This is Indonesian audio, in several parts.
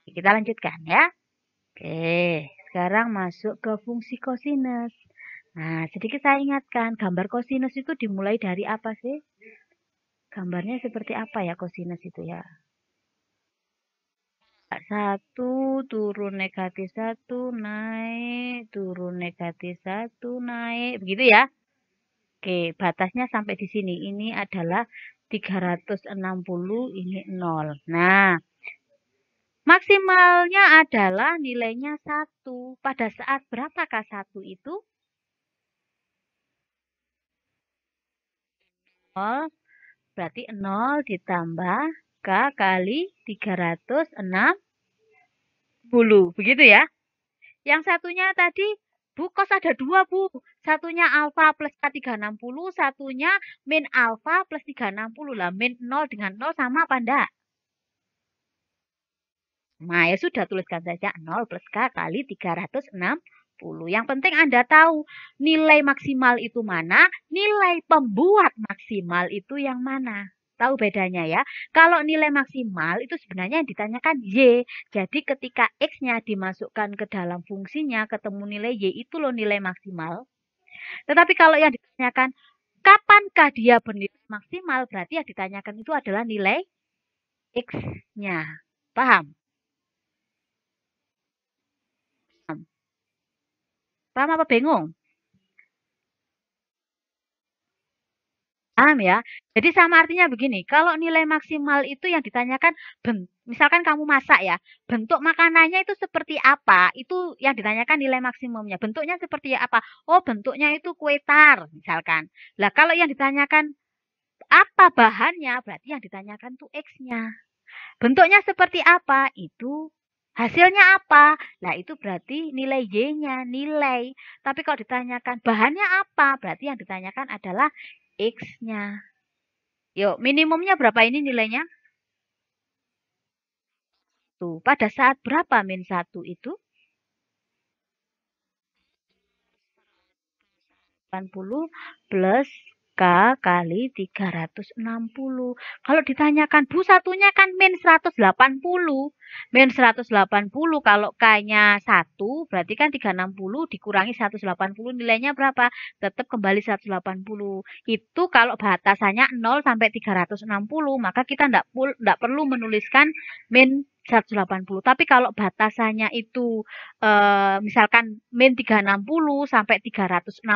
Kita lanjutkan ya. Oke, sekarang masuk ke fungsi kosinus. Nah, sedikit saya ingatkan, gambar kosinus itu dimulai dari apa sih? Gambarnya seperti apa ya kosinus itu ya? 1 turun negatif 1 naik, turun negatif 1 naik, begitu ya? Oke, batasnya sampai di sini. Ini adalah 360, ini 0. Nah, maksimalnya adalah nilainya 1. Pada saat berapakah 1 itu? 0. Berarti 0 ditambah K kali 360. Begitu ya? Yang satunya tadi, Bu, kos ada 2, Bu. Satunya alfa plus K360, satunya min alfa plus 360. Lah, min 0 dengan 0 sama apa enggak? Nah, ya sudah, tuliskan saja 0 plus K kali 360. Yang penting Anda tahu nilai maksimal itu mana, nilai pembuat maksimal itu yang mana. Tahu bedanya ya. Kalau nilai maksimal itu sebenarnya yang ditanyakan Y. Jadi ketika X-nya dimasukkan ke dalam fungsinya, ketemu nilai Y, itu loh nilai maksimal. Tetapi kalau yang ditanyakan kapankah dia bernilai maksimal, berarti yang ditanyakan itu adalah nilai X-nya. Paham? Paham apa bingung? Paham ya? Jadi sama artinya begini, kalau nilai maksimal itu yang ditanyakan, misalkan kamu masak ya, bentuk makanannya itu seperti apa? Itu yang ditanyakan nilai maksimumnya. Bentuknya seperti apa? Oh, bentuknya itu kue tar, misalkan. Lah, kalau yang ditanyakan apa bahannya, berarti yang ditanyakan tuh X-nya. Bentuknya seperti apa? Itu hasilnya apa? Nah, itu berarti nilai Y-nya, nilai. Tapi kalau ditanyakan bahannya apa? Berarti yang ditanyakan adalah X-nya. Yuk, minimumnya berapa ini nilainya? Tuh, pada saat berapa min 1 itu? 80 plus K kali 360. Kalau ditanyakan, Bu, satunya kan min 180. Min 180 kalau K-nya 1, berarti kan 360 dikurangi 180, nilainya berapa? Tetap kembali 180. Itu kalau batasannya 0 sampai 360, maka kita enggak perlu menuliskan min 180. Tapi kalau batasannya itu misalkan min 360 sampai 360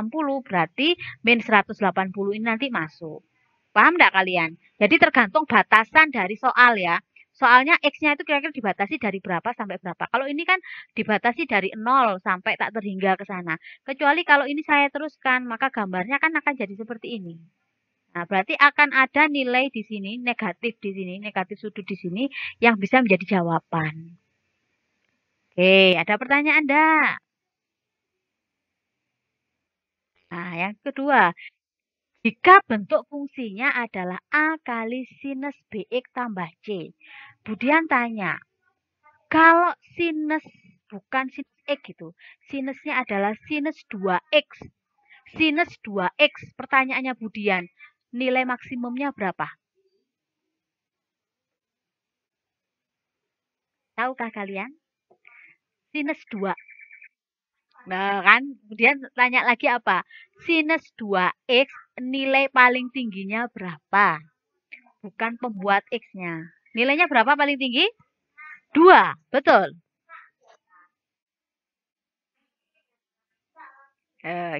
berarti min 180 ini nanti masuk. Paham enggak kalian? Jadi tergantung batasan dari soal ya. Soalnya X-nya itu kira-kira dibatasi dari berapa sampai berapa. Kalau ini kan dibatasi dari 0 sampai tak terhingga ke sana. Kecuali kalau ini saya teruskan, maka gambarnya kan akan jadi seperti ini. Nah, berarti akan ada nilai di sini, negatif di sini, negatif sudut di sini, yang bisa menjadi jawaban. Oke, ada pertanyaan enggak? Nah, yang kedua, jika bentuk fungsinya adalah A kali sinus BX tambah C. Budian tanya, kalau sinus bukan sinus X gitu, sinusnya adalah sinus 2X. Sinus 2X, pertanyaannya Budian, nilai maksimumnya berapa? Tahukah kalian? Sinus 2. Nah, kan kemudian tanya lagi apa? Sinus 2X nilai paling tingginya berapa? Bukan pembuat X-nya. Nilainya berapa paling tinggi? 2, betul.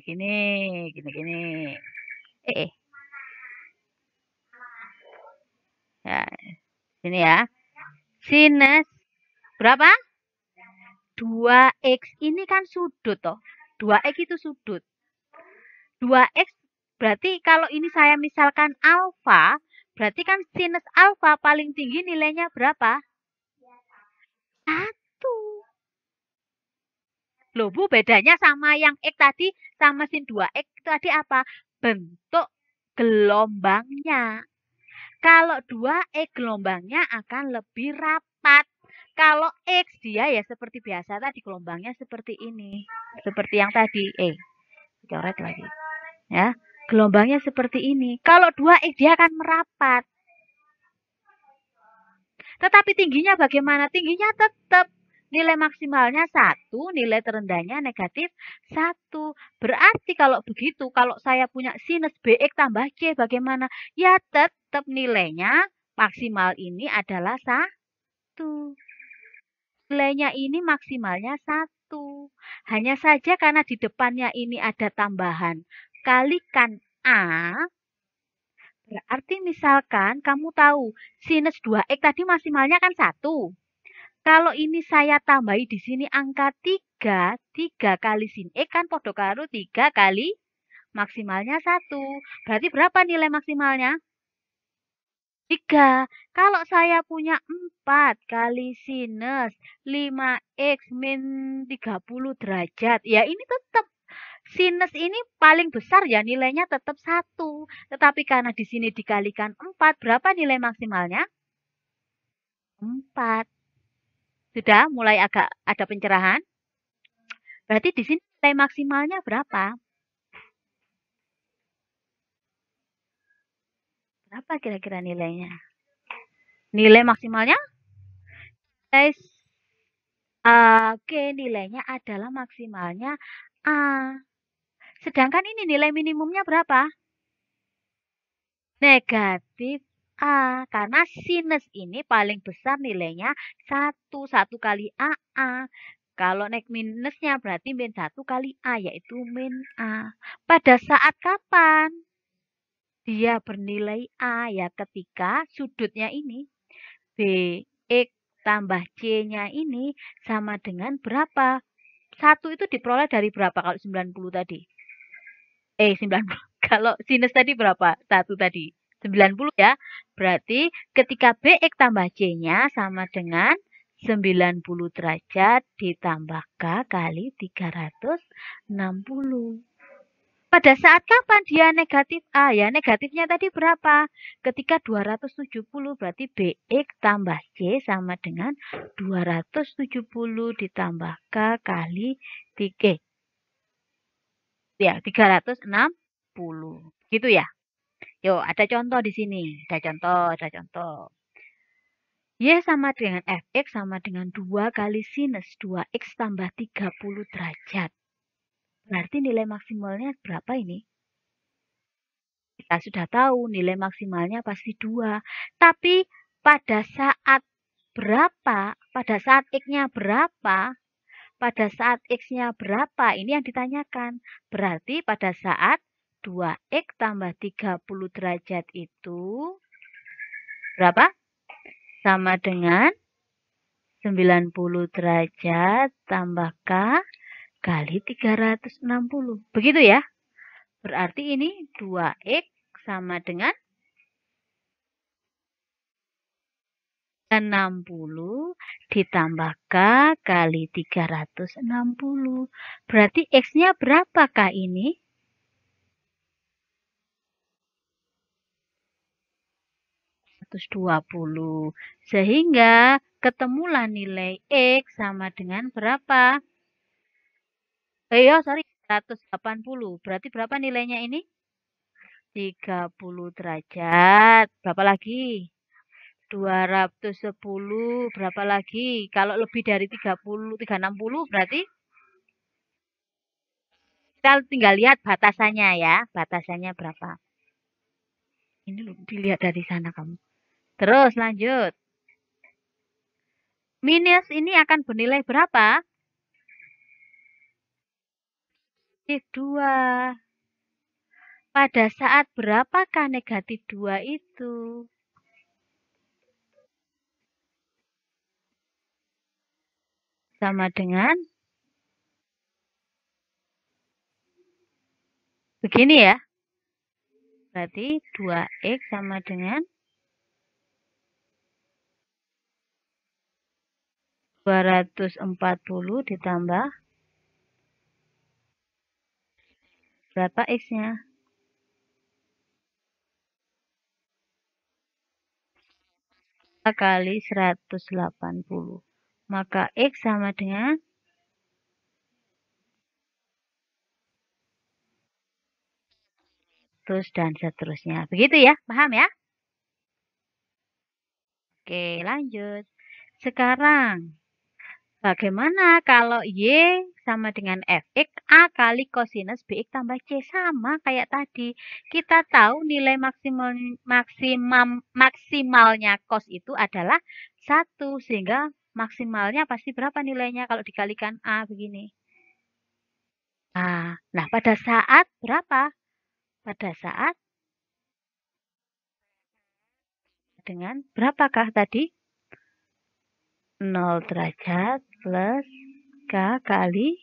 Gini, gini. Eh, ya, sini ya. Sinus berapa? 2X ini kan sudut toh. 2X itu sudut. 2X berarti kalau ini saya misalkan alfa, berarti kan sinus alfa paling tinggi nilainya berapa? 1. Loh Bu, bedanya sama yang X tadi sama sin 2X tadi apa? Bentuk gelombangnya. Kalau 2X gelombangnya akan lebih rapat. Kalau X dia ya seperti biasa tadi gelombangnya seperti ini. Seperti yang tadi. Coret lagi. Ya, gelombangnya seperti ini. Kalau 2X dia akan merapat. Tetapi tingginya bagaimana? Tingginya tetap nilai maksimalnya 1, nilai terendahnya negatif 1. Berarti kalau begitu, kalau saya punya sinus BX tambah C bagaimana? Ya tetap nilainya maksimal ini adalah 1. Nilainya ini maksimalnya 1. Hanya saja karena di depannya ini ada tambahan kalikan A, berarti misalkan kamu tahu sinus 2x tadi maksimalnya kan 1. Kalau ini saya tambahi di sini angka 3, 3 kali sin X kan podo karo 3 kali maksimalnya 1. Berarti berapa nilai maksimalnya? 3. Kalau saya punya 4 kali sinus 5x min 30 derajat, ya ini tetap sinus ini paling besar ya nilainya tetap 1. Tetapi karena di sini dikalikan 4, berapa nilai maksimalnya? 4. Sudah mulai agak ada pencerahan? Berarti di sini nilai maksimalnya berapa? Berapa kira-kira nilainya? Nilai maksimalnya? Guys, oke, nilainya adalah maksimalnya A. Sedangkan ini nilai minimumnya berapa? Negatif A. Karena sinus ini paling besar nilainya 1. 1 kali AA. Kalau naik minusnya berarti min 1 kali A, yaitu min A. Pada saat kapan dia bernilai A? Ya ketika sudutnya ini BX tambah C-nya ini sama dengan berapa? 1 itu diperoleh dari berapa kalau 90 tadi? 90. Kalau sinus tadi berapa? 1 tadi. 90 ya. Berarti ketika BX tambah C-nya sama dengan 90 derajat ditambah K kali 360. Pada saat kapan dia negatif A? Ya negatifnya tadi berapa? Ketika 270 berarti BX tambah C sama dengan 270 ditambah K kali 3. Ya, 360. Gitu ya. Yuk, ada contoh di sini. Ada contoh. Y sama dengan Fx sama dengan 2 kali sinus 2x tambah 30 derajat. Berarti nilai maksimalnya berapa ini? Kita sudah tahu nilai maksimalnya pasti 2. Tapi pada saat berapa? Pada saat X-nya berapa? Pada saat X-nya berapa? Ini yang ditanyakan. Berarti pada saat 2X tambah 30 derajat itu berapa? Sama dengan 90 derajat tambah K kali 360. Begitu ya. Berarti ini 2X sama dengan 60 ditambah K kali 360. Berarti X-nya berapakah ini? 120. Sehingga ketemulah nilai X sama dengan berapa? Sorry, 180. Berarti berapa nilainya ini? 30 derajat. Berapa lagi? 210. Berapa lagi? Kalau lebih dari 30, 360 berarti kita tinggal lihat batasannya ya. Batasannya berapa? Ini dilihat dari sana kamu. Terus lanjut. Minus ini akan bernilai berapa? Negatif 2. Pada saat berapakah negatif 2 itu? Sama dengan begini ya. Berarti 2X sama dengan 240 ditambah berapa X-nya? Kali 180. Maka X sama dengan terus dan seterusnya. Begitu ya, paham ya? Oke, lanjut. Sekarang, bagaimana kalau Y sama dengan Fx A kali kosinus Bx tambah C? Sama kayak tadi. Kita tahu nilai maksimalnya cos itu adalah 1. Sehingga maksimalnya pasti berapa nilainya kalau dikalikan A begini. Nah, pada saat berapa? Pada saat dengan berapakah tadi? 0 derajat plus K kali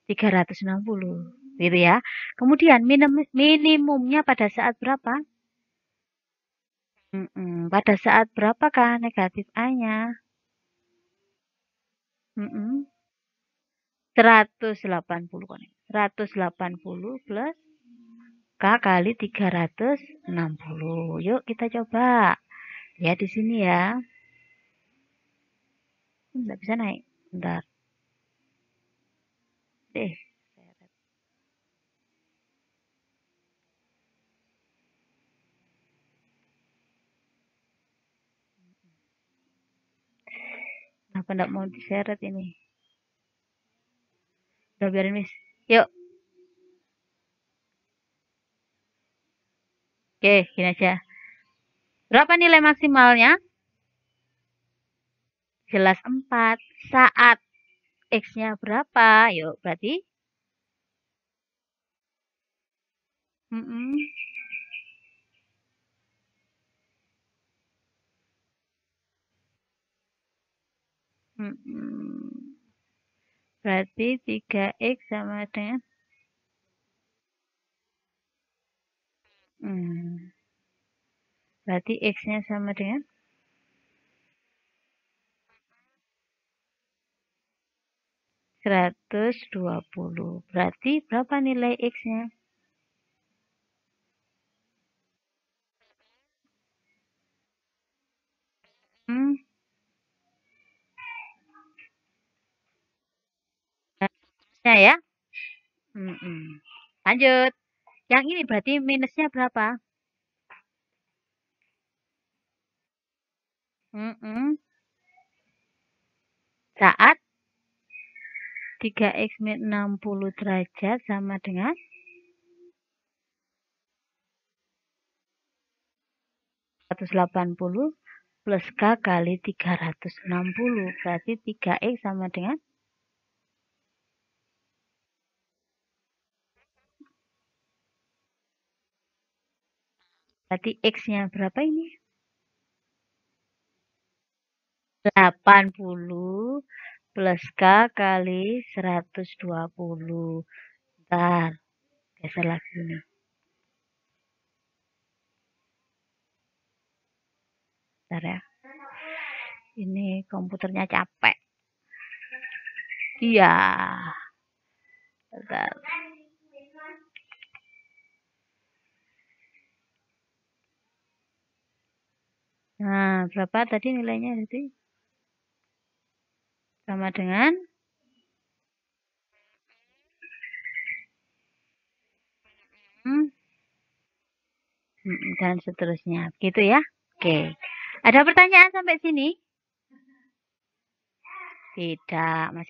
360. Gitu ya. Kemudian minimumnya pada saat berapa? Pada saat berapakah negatif A-nya? 180 kan. 180 plus K kali 360. Yuk kita coba. Ya di sini ya. Nggak bisa naik. Bentar. Kenapa nggak mau diseret ini? Udah biarin, Miss. Yuk. Oke, gini aja. Berapa nilai maksimalnya? Jelas 4. Saat X-nya berapa? Yuk, berarti berarti 3X sama dengan berarti X-nya sama dengan 120. Berarti berapa nilai X-nya? Nah, ya. Lanjut. Yang ini berarti minusnya berapa? Saat 3X min 60 derajat sama dengan 180 plus K kali 360. Berarti 3X sama dengan berarti X-nya berapa ini? 80 plus K kali 120. Bentar, geser lagi nih. Bentar ya. Ini komputernya capek. Iya. Bentar. Nah, berapa tadi nilainya tadi? Sama dengan dan seterusnya. Gitu ya. Oke. Ada pertanyaan sampai sini? Tidak, masih